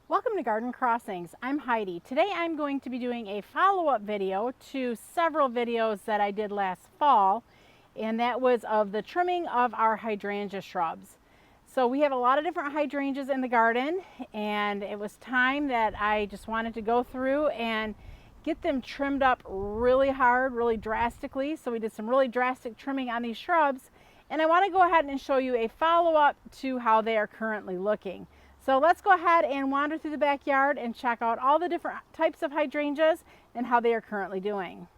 Welcome to Garden Crossings. I'm Heidi. Today I'm going to be doing a follow-up video to several videos that I did last fall, and that was of the trimming of our hydrangea shrubs. So we have a lot of different hydrangeas in the garden, and it was time that I just wanted to go through and get them trimmed up really hard, really drastically. So we did some really drastic trimming on these shrubs, and I want to go ahead and show you a follow-up to how they are currently looking. So let's go ahead and wander through the backyard and check out all the different types of hydrangeas and how they are currently doing.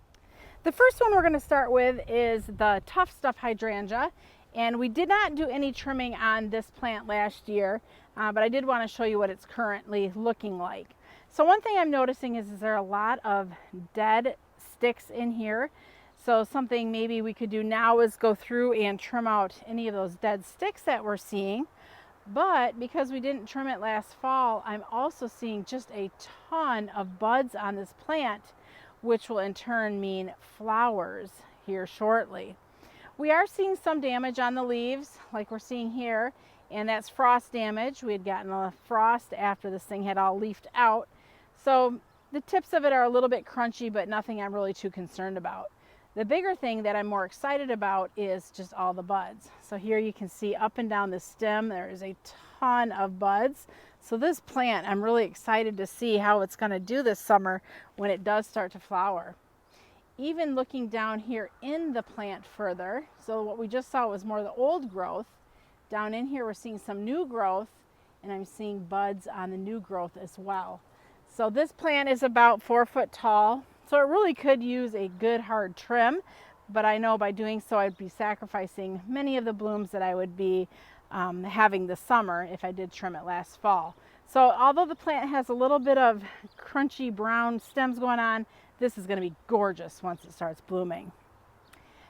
The first one we're going to start with is the Tough Stuff hydrangea, and we did not do any trimming on this plant last year, but I did want to show you what it's currently looking like. So one thing I'm noticing is there are a lot of dead sticks in here. So something maybe we could do now is go through and trim out any of those dead sticks that we're seeing. But because we didn't trim it last fall, I'm also seeing just a ton of buds on this plant, which will in turn mean flowers here shortly. We are seeing some damage on the leaves, like we're seeing here, and that's frost damage. We had gotten a frost after this thing had all leafed out. So the tips of it are a little bit crunchy, but nothing I'm really too concerned about. The bigger thing that I'm more excited about is just all the buds. So here you can see up and down the stem, there is a ton of buds. So this plant, I'm really excited to see how it's going to do this summer when it does start to flower. Even looking down here in the plant further, so what we just saw was more of the old growth. Down in here we're seeing some new growth, and I'm seeing buds on the new growth as well. So this plant is about 4 foot tall. So it really could use a good hard trim, but I know by doing so I'd be sacrificing many of the blooms that I would be having this summer if I did trim it last fall. So although the plant has a little bit of crunchy brown stems going on, this is going to be gorgeous once it starts blooming.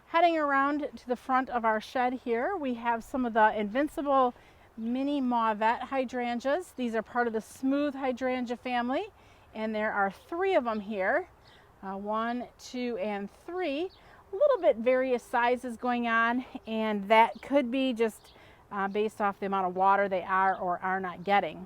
Heading around to the front of our shed here, we have some of the Invincible Mini mauvet hydrangeas. These are part of the smooth hydrangea family, and there are 3 of them here. 1, 2, and 3. A little bit various sizes going on, and that could be just based off the amount of water they are or are not getting.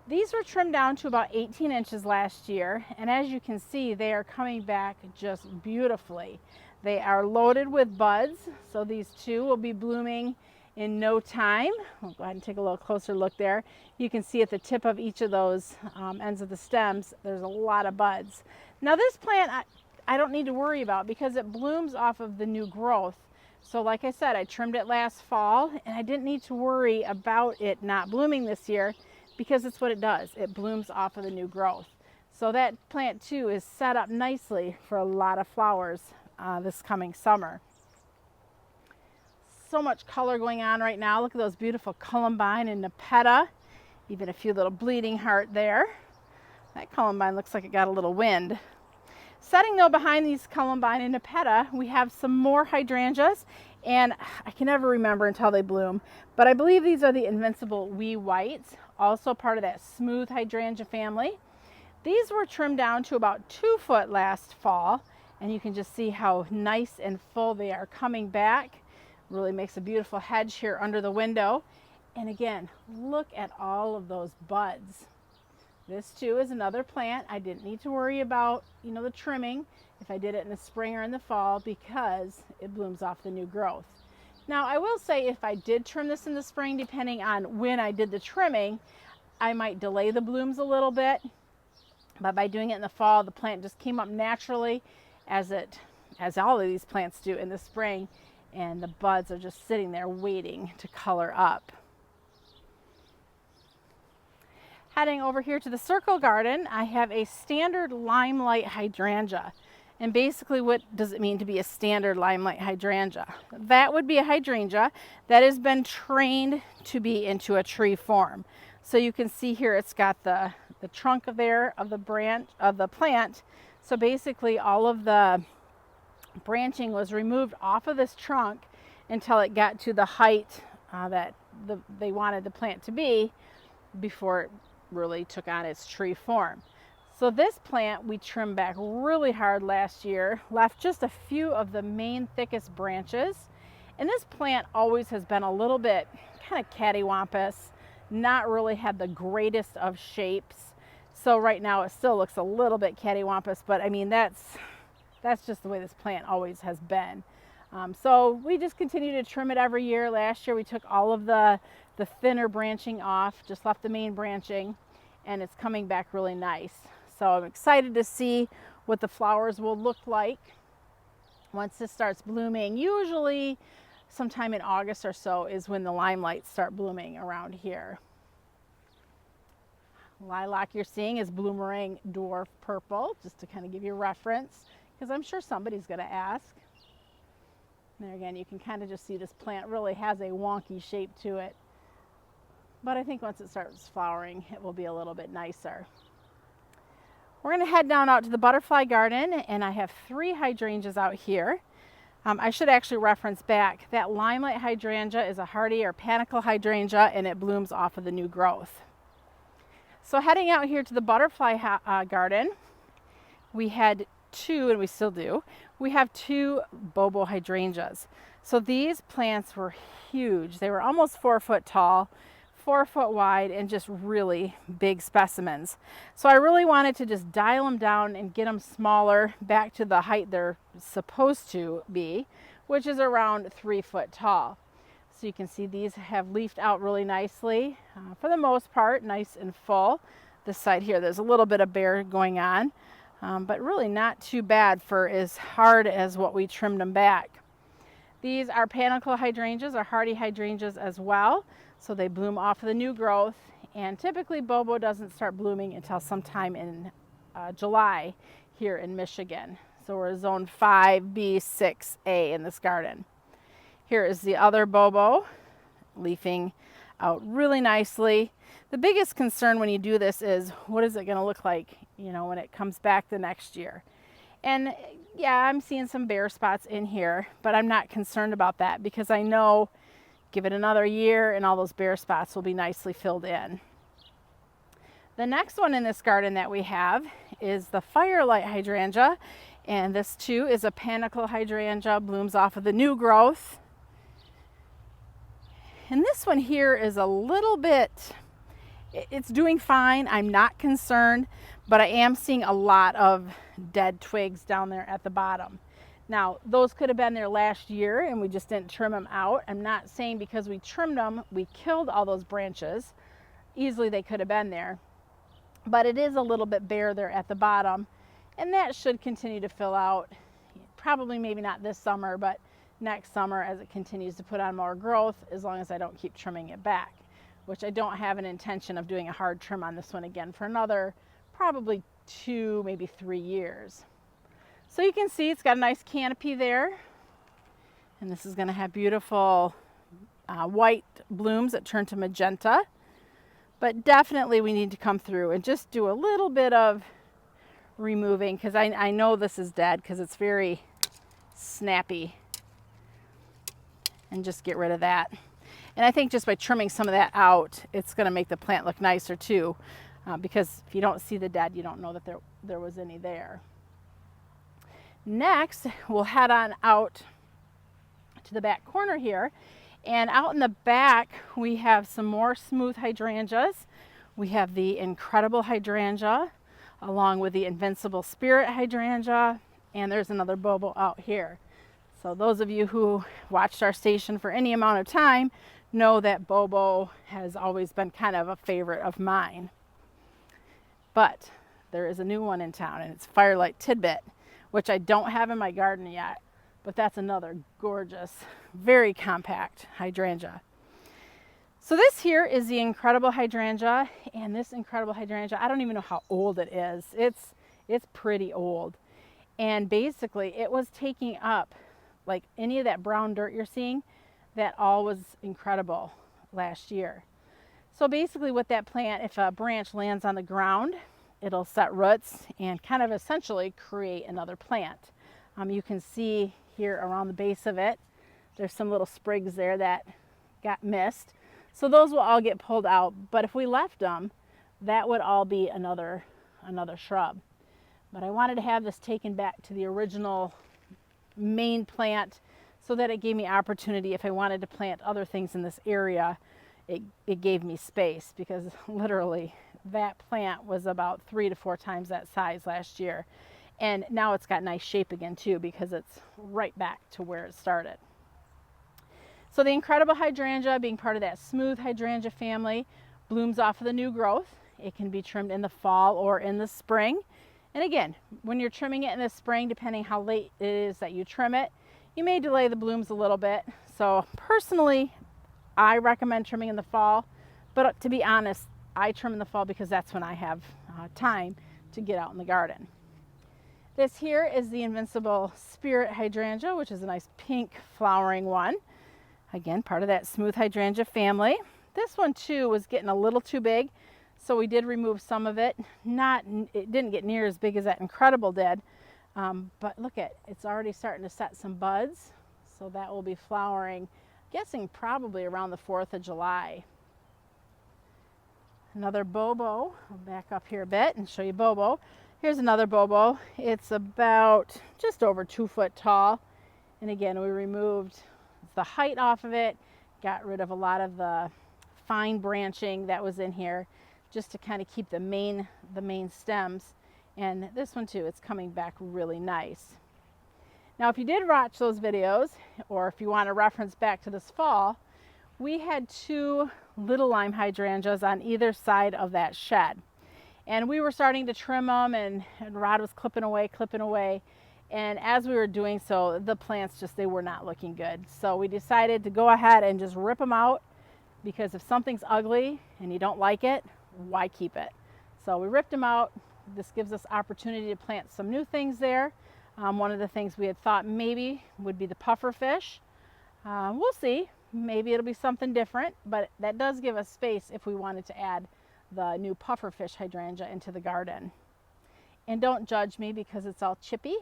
These were trimmed down to about 18 inches last year, and as you can see, they are coming back just beautifully. They are loaded with buds, so these 2 will be blooming in no time. I'll go ahead and take a little closer look there. You can see at the tip of each of those ends of the stems, there's a lot of buds. Now this plant I don't need to worry about because it blooms off of the new growth. So like I said, I trimmed it last fall, and I didn't need to worry about it not blooming this year because it's what it does. It blooms off of the new growth. So that plant too is set up nicely for a lot of flowers this coming summer. So much color going on right now. Look at those beautiful columbine and nepeta. Even a few little bleeding heart there. That columbine looks like it got a little wind. Setting though behind these columbine and nepeta, we have some more hydrangeas, and I can never remember until they bloom, but I believe these are the Invincible Wee Whites, also part of that smooth hydrangea family. These were trimmed down to about 2 foot last fall, and you can just see how nice and full they are coming back. Really makes a beautiful hedge here under the window. And again, look at all of those buds. This too is another plant I didn't need to worry about, the trimming if I did it in the spring or in the fall because it blooms off the new growth. Now I will say if I did trim this in the spring, depending on when I did the trimming, I might delay the blooms a little bit. But by doing it in the fall, the plant just came up naturally as all of these plants do in the spring. And the buds are just sitting there waiting to color up. Heading over here to the circle garden, I have a standard Limelight Hydrangea. And basically, what does it mean to be a standard Limelight Hydrangea? That would be a hydrangea that has been trained to be into a tree form. So you can see here it's got the trunk of the branch of the plant. So basically all of the branching was removed off of this trunk until it got to the height that they wanted the plant to be before it really took on its tree form. So this plant we trimmed back really hard last year, left just a few of the main thickest branches, and this plant always has been a little bit kind of cattywampus. not really had the greatest of shapes. So right now it still looks a little bit cattywampus, but I mean, that's just the way this plant always has been. So we just continue to trim it every year. Last year we took all of the thinner branching off, just left the main branching, and it's coming back really nice. So I'm excited to see what the flowers will look like once this starts blooming. Usually sometime in August or so is when the limelights start blooming around here. Lilac you're seeing is Bloomerang Dwarf Purple, just to kind of give you a reference, because I'm sure somebody's going to ask. There again, you can kind of just see this plant really has a wonky shape to it. But I think once it starts flowering, it will be a little bit nicer. We're going to head down out to the butterfly garden, and I have 3 hydrangeas out here. I should actually reference back. That Limelight Hydrangea is a hardy or panicle hydrangea, and it blooms off of the new growth. So heading out here to the butterfly garden, we had 2, and we still do, we have 2 Bobo Hydrangeas. So these plants were huge. They were almost 4 foot tall, 4 foot wide, and just really big specimens. So I really wanted to just dial them down and get them smaller, back to the height they're supposed to be, which is around 3 foot tall. So you can see these have leafed out really nicely, for the most part, nice and full. This side here, there's a little bit of bare going on, but really not too bad for as hard as what we trimmed them back. These are panicle hydrangeas, or hardy hydrangeas as well. So they bloom off of the new growth, and typically Bobo doesn't start blooming until sometime in July here in Michigan. So we're zone 5B, 6A in this garden. Here is the other Bobo, leafing out really nicely. The biggest concern when you do this is, what is it going to look like, you know, when it comes back the next year? And yeah, I'm seeing some bare spots in here, but I'm not concerned about that, because I know give it another year and all those bare spots will be nicely filled in. The next one in this garden that we have is the Firelight Hydrangea, and this too is a panicle hydrangea, blooms off of the new growth. And this one here is a little bit, it's doing fine. I'm not concerned, but I am seeing a lot of dead twigs down there at the bottom. Now, those could have been there last year and we just didn't trim them out. I'm not saying because we trimmed them, we killed all those branches. Easily they could have been there. But it is a little bit bare there at the bottom, and that should continue to fill out. Probably maybe not this summer, but next summer as it continues to put on more growth, as long as I don't keep trimming it back, which I don't have an intention of doing a hard trim on this one again for another probably 2, maybe 3 years. So you can see it's got a nice canopy there, and this is going to have beautiful white blooms that turn to magenta. But definitely we need to come through and just do a little bit of removing, because I know this is dead because it's very snappy, and just get rid of that. And I think just by trimming some of that out, it's going to make the plant look nicer too, because if you don't see the dead, you don't know that there was any there. Next, we'll head on out to the back corner here. And out in the back, we have some more smooth hydrangeas. We have the Incredible Hydrangea, along with the Invincible Spirit Hydrangea, and there's another Bobo out here. So those of you who watched our station for any amount of time know that Bobo has always been kind of a favorite of mine. But there is a new one in town, and it's Firelight Tidbit, which I don't have in my garden yet. But that's another gorgeous, very compact hydrangea. So this here is the Incredible Hydrangea, and this Incredible Hydrangea, I don't even know how old it is. It's pretty old. And basically it was taking up, like any of that brown dirt you're seeing, that all was Incredible last year. So basically with that plant, if a branch lands on the ground, it'll set roots and kind of essentially create another plant. You can see here around the base of it, there's some little sprigs there that got missed. So those will all get pulled out, but if we left them, that would all be another shrub. But I wanted to have this taken back to the original main plant so that it gave me opportunity if I wanted to plant other things in this area it gave me space, because literally that plant was about 3 to 4 times that size last year. And now it's got nice shape again too, because it's right back to where it started. So the Incredible Hydrangea, being part of that smooth hydrangea family, blooms off of the new growth. It can be trimmed in the fall or in the spring. And again, when you're trimming it in the spring, depending how late it is that you trim it, you may delay the blooms a little bit. So personally, I recommend trimming in the fall, but to be honest, I trim in the fall because that's when I have time to get out in the garden. This here is the Invincible Spirit Hydrangea, which is a nice pink flowering one. Again, part of that smooth hydrangea family. This one too was getting a little too big, so we did remove some of it. It didn't get near as big as that Incredible did, but look at, it's already starting to set some buds, so that will be flowering, guessing probably around the 4th of July. Another Bobo. I'll back up here a bit and show you Bobo. Here's another Bobo. It's about just over 2 foot tall, and again, we removed the height off of it, got rid of a lot of the fine branching that was in here, just to kind of keep the main stems. And this one too, it's coming back really nice. Now, if you did watch those videos, or if you want to reference back to this fall, we had 2 little lime hydrangeas on either side of that shed. And we were starting to trim them, and Rod was clipping away. And as we were doing so, the plants they were not looking good. So we decided to go ahead and just rip them out, because if something's ugly and you don't like it, why keep it? So we ripped them out. This gives us opportunity to plant some new things there. One of the things we had thought maybe would be the pufferfish. We'll see. Maybe it'll be something different, but that does give us space if we wanted to add the new pufferfish hydrangea into the garden. And don't judge me because it's all chippy.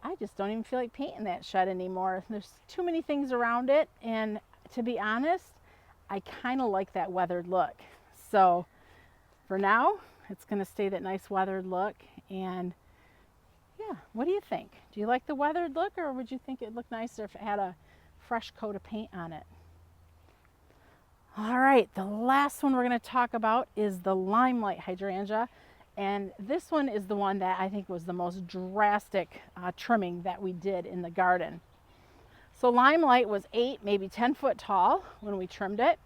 I just don't even feel like painting that shed anymore. There's too many things around it, and to be honest, I kind of like that weathered look. So for now, it's going to stay that nice weathered look. And yeah, what do you think? Do you like the weathered look, or would you think it'd look nicer if it had a fresh coat of paint on it? All right, the last one we're going to talk about is the Limelight Hydrangea. And this one is the one that I think was the most drastic trimming that we did in the garden. So Limelight was 8, maybe 10 foot tall when we trimmed it.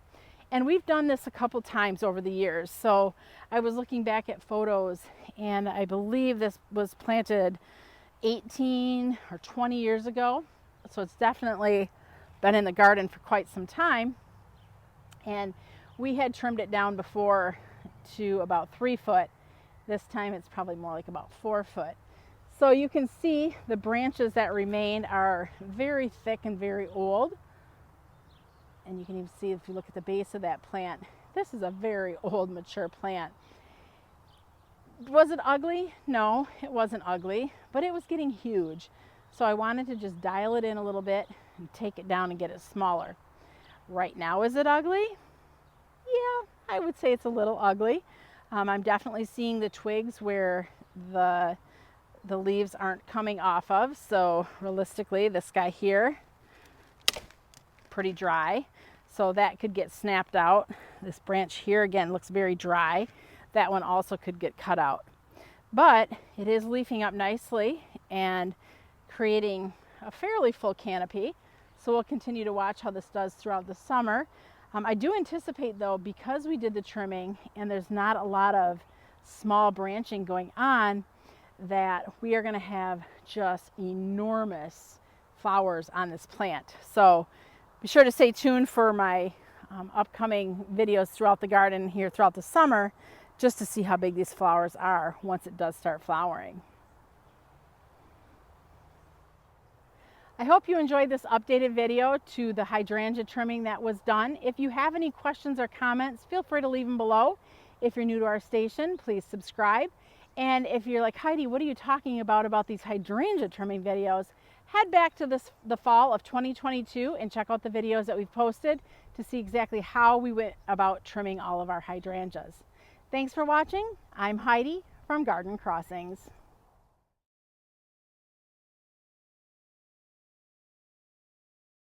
And we've done this a couple times over the years. So I was looking back at photos, and I believe this was planted 18 or 20 years ago. So it's definitely been in the garden for quite some time. And we had trimmed it down before to about 3 foot. This time it's probably more like about 4 foot. So you can see the branches that remain are very thick and very old. And you can even see, if you look at the base of that plant, this is a very old, mature plant. Was it ugly? No, it wasn't ugly, but it was getting huge. So I wanted to just dial it in a little bit and take it down and get it smaller. Right now, is it ugly? Yeah, I would say it's a little ugly. I'm definitely seeing the twigs where the leaves aren't coming off of. So realistically, this guy here, pretty dry. So that could get snapped out. This branch here, again, looks very dry. That one also could get cut out. But it is leafing up nicely and creating a fairly full canopy. So we'll continue to watch how this does throughout the summer. I do anticipate, though, because we did the trimming and there's not a lot of small branching going on, that we are going to have just enormous flowers on this plant. So be sure to stay tuned for my upcoming videos throughout the garden here throughout the summer, just to see how big these flowers are once it does start flowering. I hope you enjoyed this updated video to the hydrangea trimming that was done. If you have any questions or comments, feel free to leave them below. If you're new to our station, please subscribe. And if you're like, Heidi, what are you talking about these hydrangea trimming videos? Head back to the fall of 2022 and check out the videos that we've posted to see exactly how we went about trimming all of our hydrangeas. Thanks for watching. I'm Heidi from Garden Crossings.